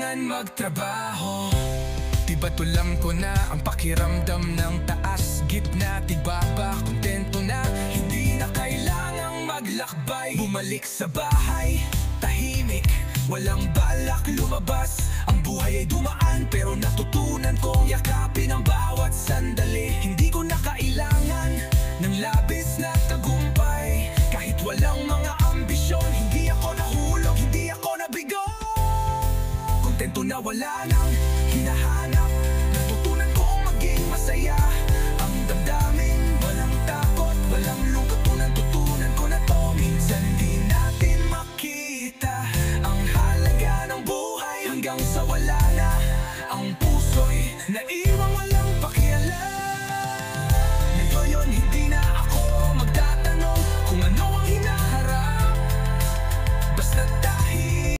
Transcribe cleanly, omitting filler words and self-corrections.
kailangan magtrabaho. Diba't alam ko na ang pakiramdam ng taas, gitna, tibaba, kontento na. Hindi na kailangang maglakbay, bumalik sa bahay, tahimik, walang balak lumabas. Ang buhay ay dumaan pero natutunan kong yakapin ang bawat sandali. Hindi ko na kailangan ng labis na tagumpay, kahit walang mga ambisyon. Hindi ako nahulog, hindi ako nabigo. Kontento na wala nang hinahanap, natutunan kong maging masaya. Ang damdamin, walang takot, walang lungkot. Tutunan ko na to. Minsan di natin makita ang halaga ng buhay, hanggang sa wala na ang puso'y naiwan.